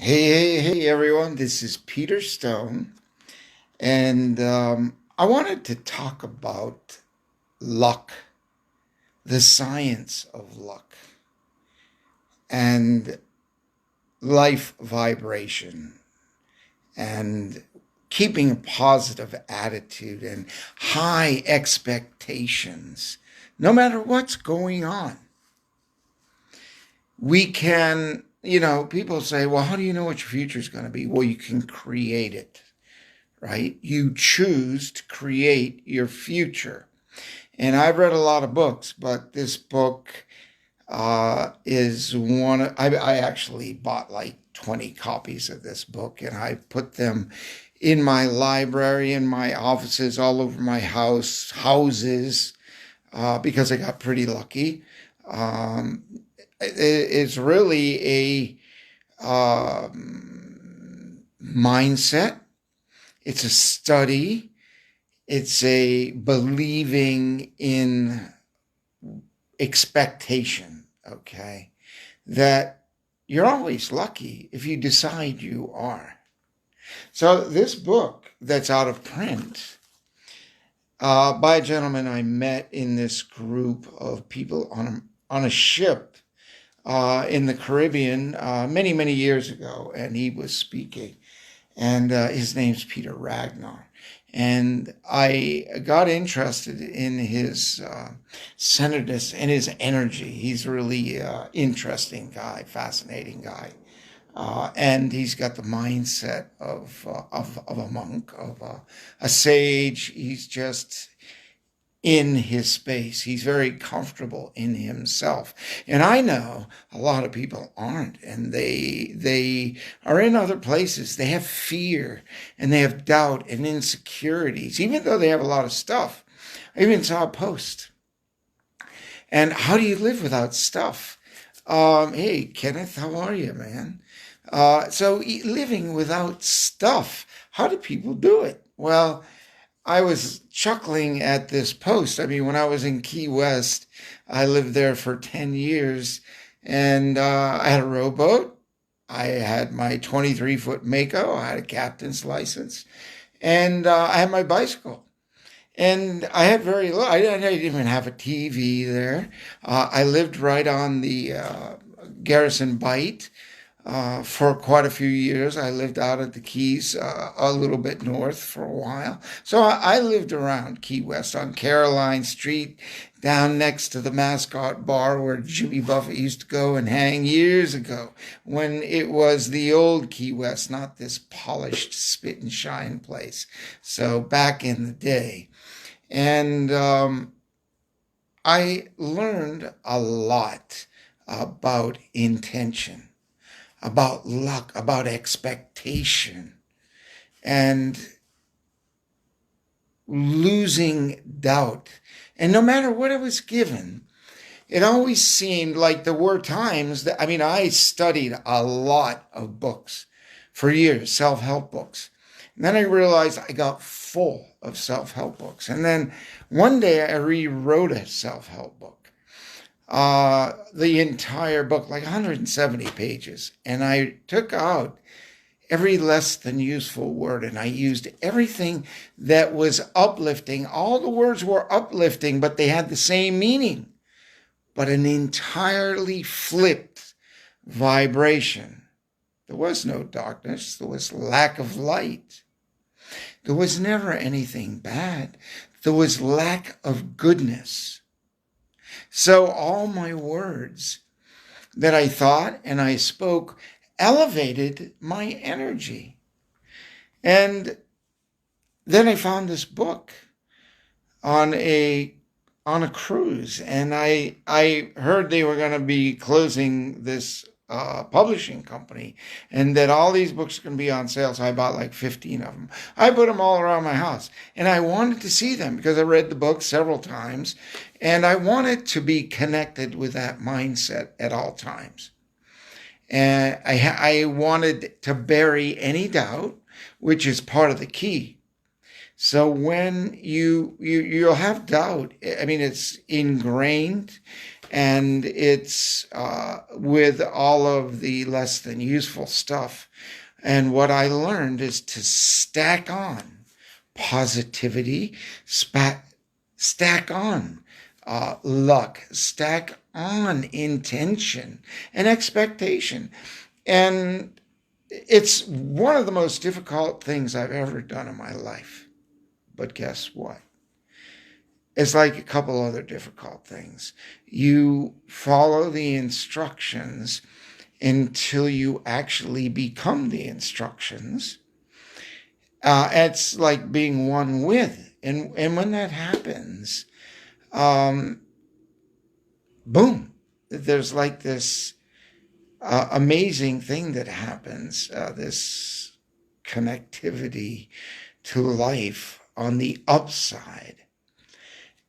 Hey, everyone. This is Peter Stone. And I wanted to talk about luck, the science of luck, and life vibration, and keeping a positive attitude and high expectations, no matter what's going on. We can, people say, well, how do you know what your future is going to be? Well, you can create it, right? You choose to create your future. And I've read a lot of books, but this book is one. I actually bought like 20 copies of this book, and I put them in my library, in my offices, all over my houses, because I got pretty lucky. Um, it's really a mindset. It's a study. It's a believing in expectation, okay? That you're always lucky if you decide you are. So, this book that's out of print by a gentleman I met in this group of people on a ship in the Caribbean many years ago, and he was speaking. And his name's Peter Ragnar. And I got interested in his centeredness and his energy. He's really interesting guy, fascinating guy. And he's got the mindset of a monk, of a sage. He's just in his space. He's very comfortable in himself. And I know a lot of people aren't, and they are in other places. They have fear and they have doubt and insecurities, even though they have a lot of stuff. I even saw a post. And how do you live without stuff? Hey, Kenneth, how are you, man? Living without stuff, how do people do it? Well, I was chuckling at this post. I mean, when I was in Key West, I lived there for 10 years, and I had a rowboat. I had my 23-foot Mako. I had a captain's license, and I had my bicycle. And I had very little. I didn't even have a TV there. I lived right on the Garrison Bight. For quite a few years. I lived out at the Keys, a little bit north for a while. So I lived around Key West on Caroline Street, down next to the Mascot Bar where Jimmy Buffett used to go and hang years ago when it was the old Key West, not this polished spit and shine place. So back in the day. And I learned a lot about intention, about luck, about expectation, and losing doubt. And no matter what I was given, it always seemed like there were times that, I mean, I studied a lot of books for years, self-help books. And then I realized I got full of self-help books. And then one day I rewrote a self-help book, the entire book, like 170 pages. And I took out every less than useful word and I used everything that was uplifting. All the words were uplifting, but they had the same meaning, but an entirely flipped vibration. There was no darkness. There was lack of light. There was never anything bad. There was lack of goodness. So all my words that I thought and I spoke elevated my energy. And then I found this book on a cruise, and I heard they were going to be closing this publishing company, and that all these books are going to be on sale. So I bought like 15 of them. I put them all around my house, and I wanted to see them because I read the book several times, and I wanted to be connected with that mindset at all times. And I wanted to bury any doubt, which is part of the key. So when you'll have doubt, I mean, it's ingrained, And it's with all of the less than useful stuff. And what I learned is to stack on positivity, stack on luck, stack on intention and expectation. And it's one of the most difficult things I've ever done in my life. But guess what? It's like a couple other difficult things. You follow the instructions until you actually become the instructions. It's like being one with. And when that happens, boom, there's like this amazing thing that happens, this connectivity to life on the upside.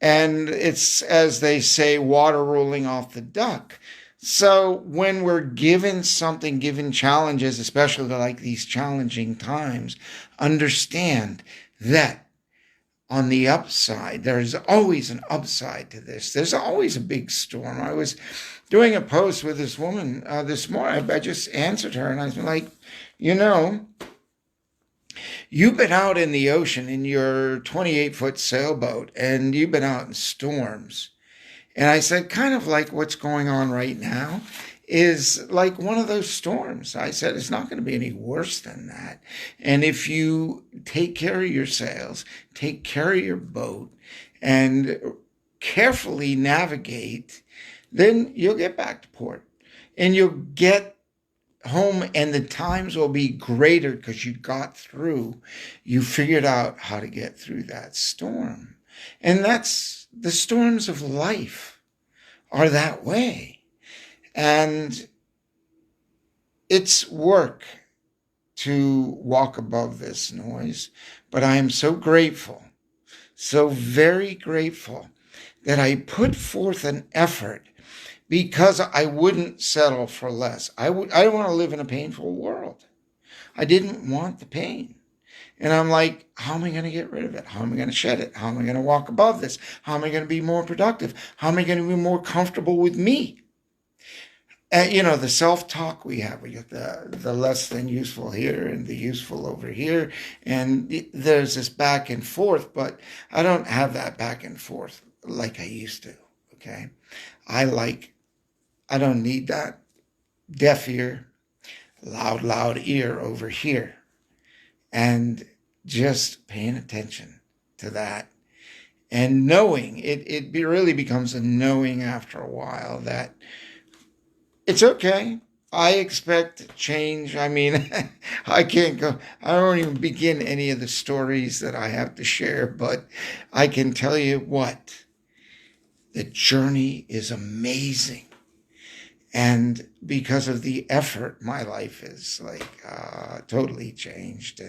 And it's, as they say, water rolling off the duck. So when we're given something, given challenges, especially like these challenging times, understand that on the upside, there's always an upside to this. There's always a big storm. I was doing a post with this woman this morning. I just answered her and I was like, you've been out in the ocean in your 28-foot sailboat and you've been out in storms. And I said, kind of like what's going on right now is like one of those storms. I said, it's not going to be any worse than that. And if you take care of your sails, take care of your boat, and carefully navigate, then you'll get back to port. And you'll get home and the times will be greater because you got through. You figured out how to get through that storm. And that's the storms of life are that way. And it's work to walk above this noise, but I am so grateful, so very grateful that I put forth an effort because I wouldn't settle for less. I don't want to live in a painful world. I didn't want the pain. And I'm like, how am I going to get rid of it? How am I going to shed it? How am I going to walk above this? How am I going to be more productive? How am I going to be more comfortable with me? The self-talk we have, we get the less than useful here and the useful over here. And there's this back and forth, but I don't have that back and forth like I used to, okay? I don't need that deaf ear, loud ear over here. And just paying attention to that and knowing, it really becomes a knowing after a while that it's okay. I expect change. I mean, I don't even begin any of the stories that I have to share, but I can tell you what, the journey is amazing. And because of the effort, my life is like totally changed.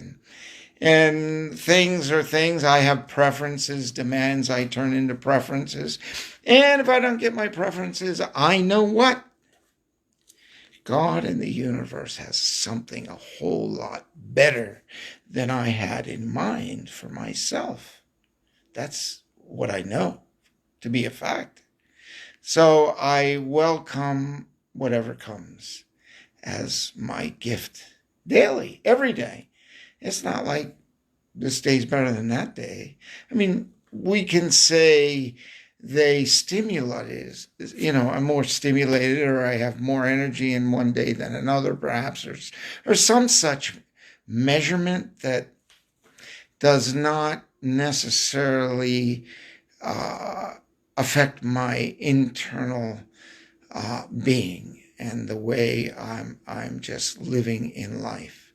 And things are things. I have preferences, demands I turn into preferences. And if I don't get my preferences, I know what? God in the universe has something a whole lot better than I had in mind for myself. That's what I know to be a fact. So I welcome whatever comes as my gift daily, every day. It's not like this day's better than that day. I mean, we can say they stimulate I'm more stimulated, or I have more energy in one day than another, perhaps, or some such measurement that does not necessarily affect my internal being and the way I'm just living in life.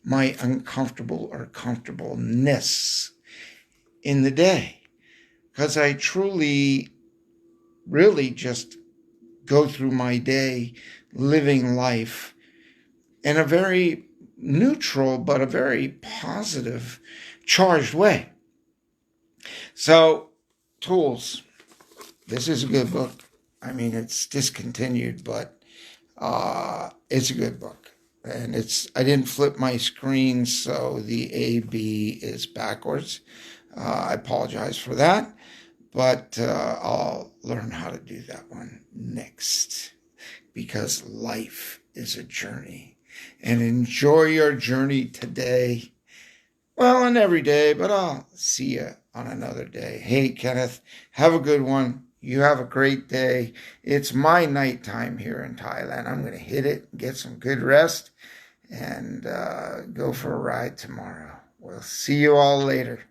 My uncomfortable or comfortableness in the day. Because I truly, really just go through my day living life in a very neutral but a very positive, charged way. So, Tools. This is a good book. I mean, it's discontinued, but it's a good book. And I didn't flip my screen, so the A-B is backwards. I apologize for that. But I'll learn how to do that one next, because life is a journey. And enjoy your journey today. Well, and every day, but I'll see you on another day. Hey, Kenneth, have a good one. You have a great day. It's my nighttime here in Thailand. I'm going to hit it, get some good rest, and go for a ride tomorrow. We'll see you all later.